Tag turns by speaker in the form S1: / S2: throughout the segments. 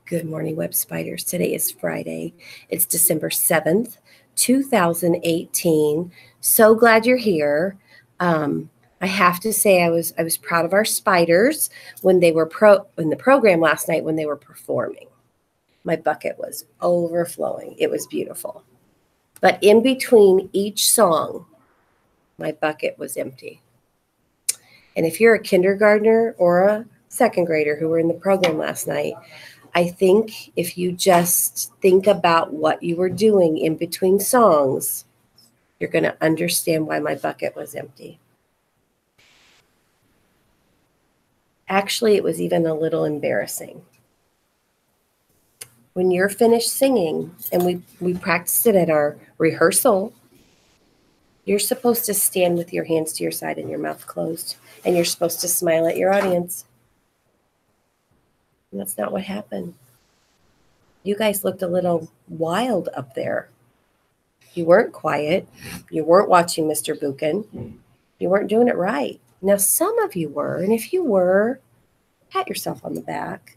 S1: Good morning, Web Spiders. Today is Friday. It's December 7th, 2018. So glad you're here. I have to say I was proud of our spiders when they were in the program last night when they were performing. My bucket was overflowing. It was beautiful. But in between each song, my bucket was empty. And if you're a kindergartner or a second grader who were in the program last night, I think if you just think about what you were doing in between songs, you're going to understand why my bucket was empty. Actually, it was even a little embarrassing. When you're finished singing, and we practiced it at our rehearsal, you're supposed to stand with your hands to your side and your mouth closed, and you're supposed to smile at your audience. And that's not what happened. You guys looked a little wild up there. You weren't quiet. You weren't watching Mr. Buchan. You weren't doing it right. Now, some of you were, and if you were, pat yourself on the back.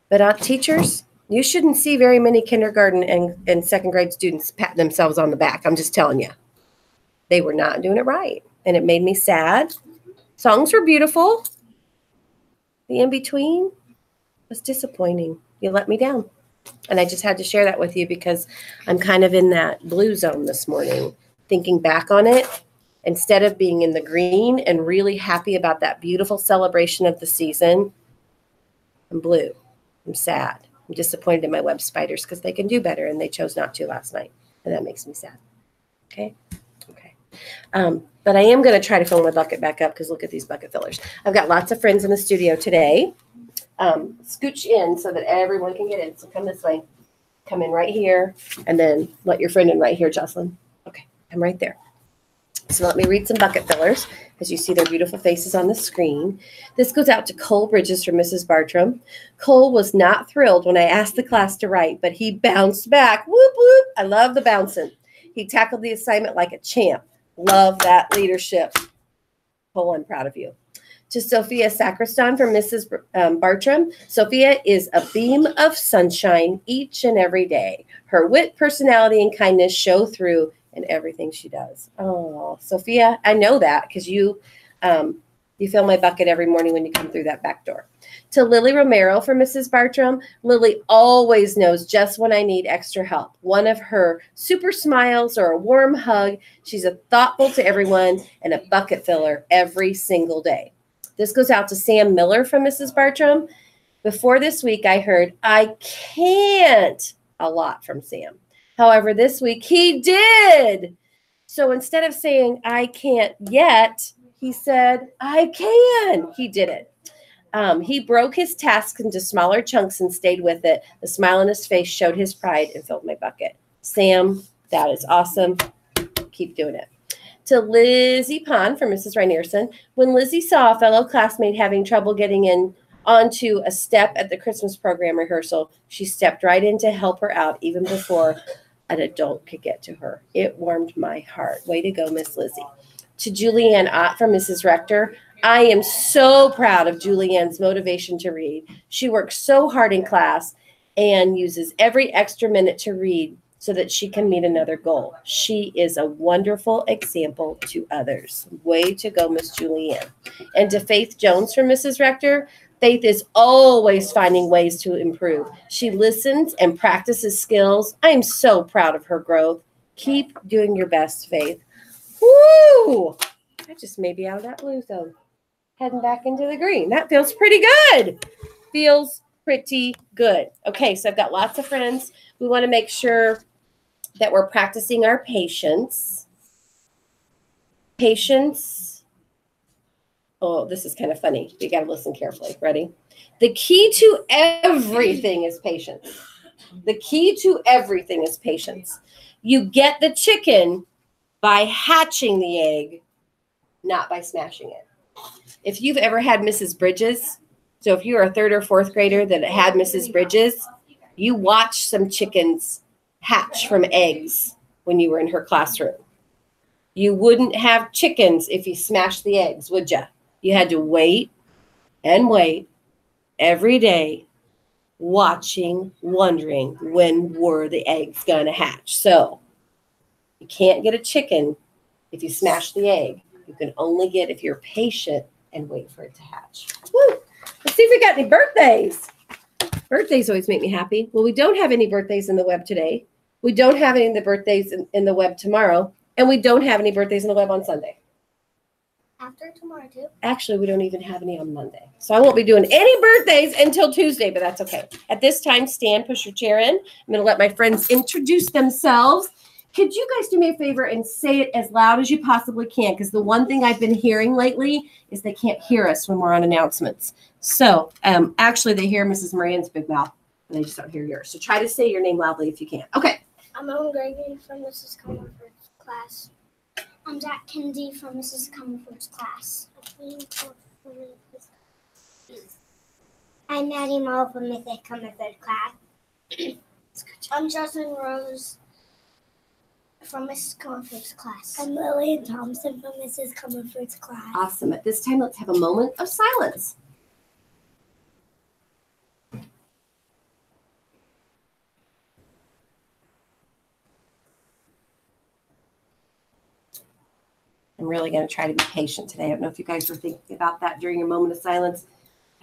S1: But teachers, you shouldn't see very many kindergarten and second grade students pat themselves on the back. I'm just telling you. They were not doing it right, and it made me sad. Songs were beautiful. The in-between was disappointing. You let me down. And I just had to share that with you because I'm kind of in that blue zone this morning, thinking back on it. Instead of being in the green and really happy about that beautiful celebration of the season, I'm blue. I'm sad. I'm disappointed in my Web Spiders because they can do better, and they chose not to last night. And that makes me sad. Okay? Okay. But I am going to try to fill my bucket back up because look at these bucket fillers. I've got lots of friends in the studio today. Scooch in so that everyone can get in. So come this way. Come in right here, and then let your friend in right here, Jocelyn. Okay, I'm right there. So let me read some bucket fillers as you see their beautiful faces on the screen. This goes out to Cole Bridges from Mrs. Bartram. Cole was not thrilled when I asked the class to write, but he bounced back. Whoop, whoop. I love the bouncing. He tackled the assignment like a champ. Love that leadership. Cole, I'm proud of you. To Sophia Sacristan from Mrs. Bartram. Sophia is a beam of sunshine each and every day. Her wit, personality, and kindness show through in everything she does. Oh, Sophia, I know that because you fill my bucket every morning when you come through that back door. To Lily Romero from Mrs. Bartram. Lily always knows just when I need extra help. One of her super smiles or a warm hug. She's a thoughtful to everyone and a bucket filler every single day. This goes out to Sam Miller from Mrs. Bartram. Before this week, I heard, I can't a lot from Sam. However, this week he did. So instead of saying, I can't yet, he said, I can. He did it. He broke his task into smaller chunks and stayed with it. The smile on his face showed his pride and filled my bucket. Sam, that is awesome. Keep doing it. To Lizzie Pond from Mrs. Reinierson. When Lizzie saw a fellow classmate having trouble getting in onto a step at the Christmas program rehearsal, she stepped right in to help her out even before an adult could get to her. It warmed my heart. Way to go, Miss Lizzie. To Julianne Ott from Mrs. Rector. I am so proud of Julianne's motivation to read. She works so hard in class and uses every extra minute to read so that she can meet another goal. She is a wonderful example to others. Way to go, Miss Julianne. And to Faith Jones from Mrs. Rector. Faith is always finding ways to improve. She listens and practices skills. I am so proud of her growth. Keep doing your best, Faith. Woo! I just may be out of that blue zone. Heading back into the green. That feels pretty good. Feels pretty good. Okay, so I've got lots of friends. We want to make sure that we're practicing our patience. Patience. Oh, this is kind of funny. You got to listen carefully. Ready? The key to everything is patience. The key to everything is patience. You get the chicken by hatching the egg, not by smashing it. If you've ever had Mrs. Bridges, so if you're a third or fourth grader that had Mrs. Bridges, you watched some chickens hatch from eggs when you were in her classroom. You wouldn't have chickens if you smashed the eggs, would you? You had to wait and wait every day watching, wondering when were the eggs going to hatch. So you can't get a chicken if you smash the egg. You can only get if you're patient and wait for it to hatch. Woo. Let's see if we got any birthdays. Birthdays always make me happy. Well, we don't have any birthdays in the web today. We don't have any of the birthdays in the web tomorrow. And we don't have any birthdays in the web on Sunday.
S2: After tomorrow, too?
S1: Actually, we don't even have any on Monday. So I won't be doing any birthdays until Tuesday, but that's okay. At this time, Stan, push your chair in. I'm going to let my friends introduce themselves. Could you guys do me a favor and say it as loud as you possibly can? Because the one thing I've been hearing lately is they can't hear us when we're on announcements. So actually, they hear Mrs. Moran's big mouth, and they just don't hear yours. So try to say your name loudly if you can. Okay.
S2: I'm Owen Gregory from Mrs. Comerford's class. I'm Jack Kennedy from Mrs. Comerford's class. I'm Maddie Mull from Mrs. Comerford's class. I'm Justin Rose from Mrs. Comerford's class. I'm Lillian Thompson from Mrs. Comerford's class.
S1: Awesome. At this time, let's have a moment of silence. I'm really going to try to be patient today. I don't know if you guys were thinking about that during your moment of silence.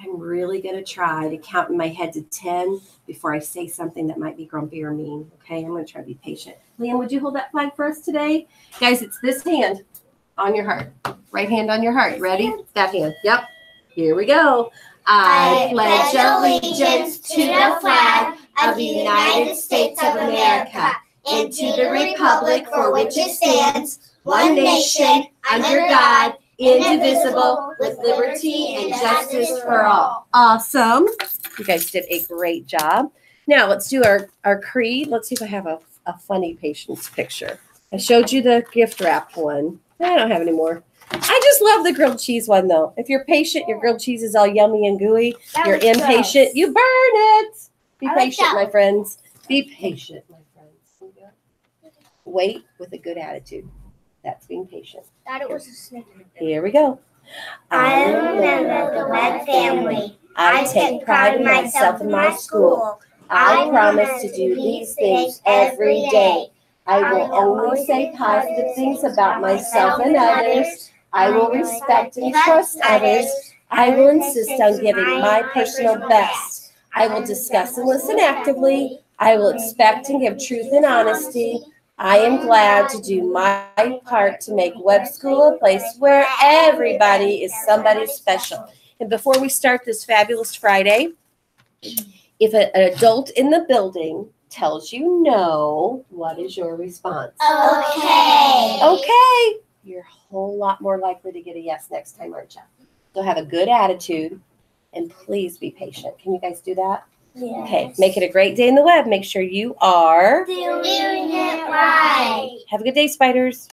S1: I'm really going to try to count in my head to 10 before I say something that might be grumpy or mean. Okay, I'm going to try to be patient. Liam, would you hold that flag for us today? Guys, it's this hand on your heart. Right hand on your heart. Ready? That hand. Yep. Here we go. I pledge allegiance to the flag of the United States of America and to the republic for which it stands, one nation, under God, indivisible, with liberty and justice for all. Awesome. You guys did a great job. Now let's do our creed. Let's see if I have a funny patience picture. I showed you the gift wrap one. I don't have any more. I just love the grilled cheese one, though. If you're patient, your grilled cheese is all yummy and gooey. You're impatient, you burn it. Be patient, my friends. Be patient, my friends. Wait with a good attitude. That's being patient.
S2: Thought it was a snake.
S1: Here we go.
S2: I am a member of the Webb family. I take pride in myself and my school.
S1: I promise to do these things every day. I will only say positive things about myself and others. I will respect and trust others. I will insist on giving my personal best. I will discuss and listen actively. I will expect and give truth and honesty. I am glad to do my part to make Webb School a place where everybody is somebody special. And before we start this fabulous Friday, if an adult in the building tells you no, what is your response?
S2: Okay.
S1: Okay. You're a whole lot more likely to get a yes next time, aren't you? So have a good attitude and please be patient. Can you guys do that?
S2: Yes.
S1: Okay. Make it a great day in the web. Make sure you are
S2: doing it right.
S1: Have a good day, spiders.